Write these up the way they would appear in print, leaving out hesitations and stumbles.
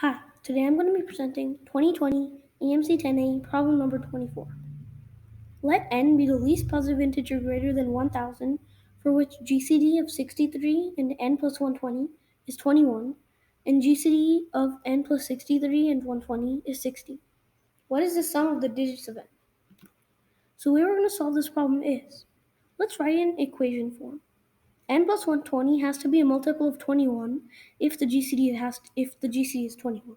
Hi, today I'm going to be presenting 2020 AMC 10A problem number 24. Let n be the least positive integer greater than 1000 for which GCD of 63 and n plus 120 is 21 and GCD of n plus 63 and 120 is 60. What is the sum of the digits of n? So the way we're going to solve this problem is, let's write in equation form. N plus 120 has to be a multiple of 21 if the GCD is 21.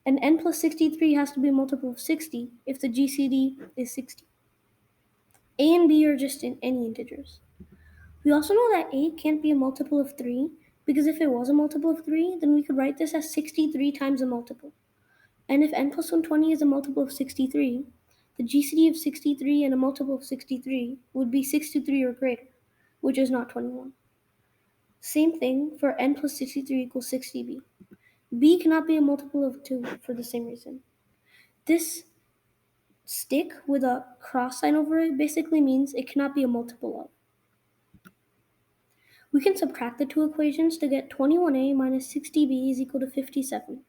And n plus 63 has to be a multiple of 60 if the GCD is 60. A and B are just in any integers. We also know that A can't be a multiple of 3 because if it was a multiple of 3, then we could write this as 63 times a multiple. And if n plus 120 is a multiple of 63, the GCD of 63 and a multiple of 63 would be 63 or greater, which is not 21. Same thing for n plus 63 equals 60b. B cannot be a multiple of 2 for the same reason. This stick with a cross sign over it basically means it cannot be a multiple of. We can subtract the two equations to get 21a minus 60b is equal to 57.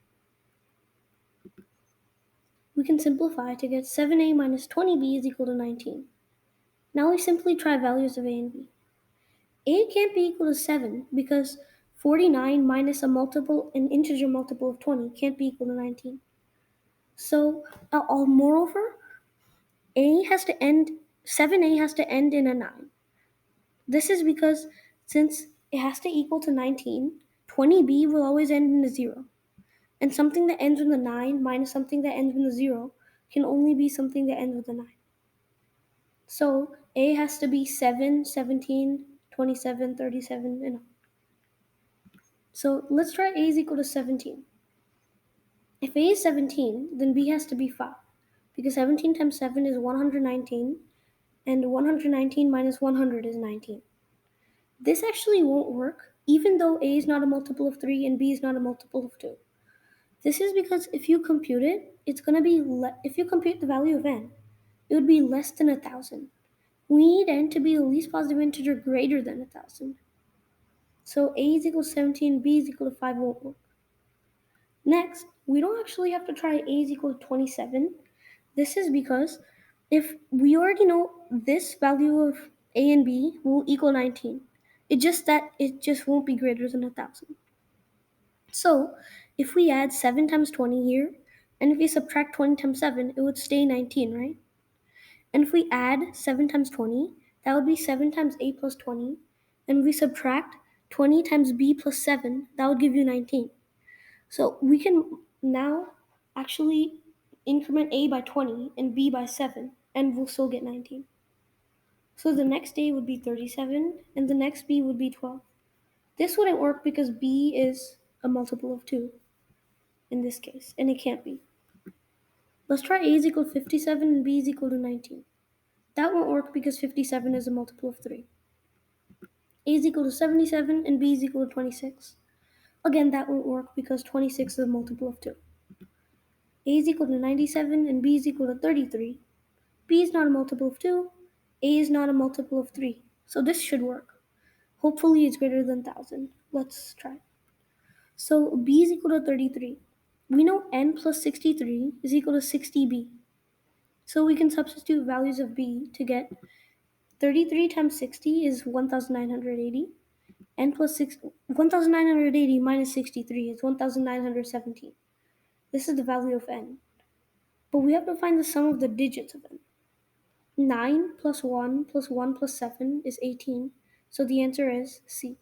We can simplify to get 7a minus 20b is equal to 19. Now we simply try values of a and b. A can't be equal to 7 because 49 minus an integer multiple of 20 can't be equal to 19. So, moreover, 7a has to end in a 9. This is because since it has to equal to 19, 20b will always end in a 0. And something that ends with a 9 minus something that ends with a 0 can only be something that ends with a 9. So a has to be 7, 17, 27, 37, and on. So let's try a is equal to 17. If a is 17, then b has to be 5. Because 17 times 7 is 119, and 119 minus 100 is 19. This actually won't work, even though a is not a multiple of 3 and b is not a multiple of 2. This is because if you compute it, it's going to be, if you compute the value of n, it would be less than 1,000. We need n to be the least positive integer greater than 1,000. So a is equal to 17, b is equal to 5 won't work. Next, we don't actually have to try a is equal to 27. This is because if we already know this value of a and b will equal 19, it just won't be greater than 1,000. So if we add 7 times 20 here, and if we subtract 20 times 7, it would stay 19, right? And if we add 7 times 20, that would be 7 times a plus 20. And if we subtract 20 times b plus 7, that would give you 19. So we can now actually increment a by 20 and b by 7, and we'll still get 19. So the next a would be 37, and the next b would be 12. This wouldn't work because b is a multiple of 2 in this case, and it can't be. Let's try a is equal to 57 and b is equal to 19. That won't work because 57 is a multiple of 3. A is equal to 77 and b is equal to 26. Again, that won't work because 26 is a multiple of 2. A is equal to 97 and b is equal to 33. B is not a multiple of 2. A is not a multiple of 3. So this should work. Hopefully it's greater than 1000. Let's try. So b is equal to 33. We know n plus 63 is equal to 60b. So we can substitute values of b to get 33 times 60 is 1980. N plus 1980 minus 63 is 1917. This is the value of n. But we have to find the sum of the digits of n. 9 plus 1 plus 1 plus 7 is 18. So the answer is C.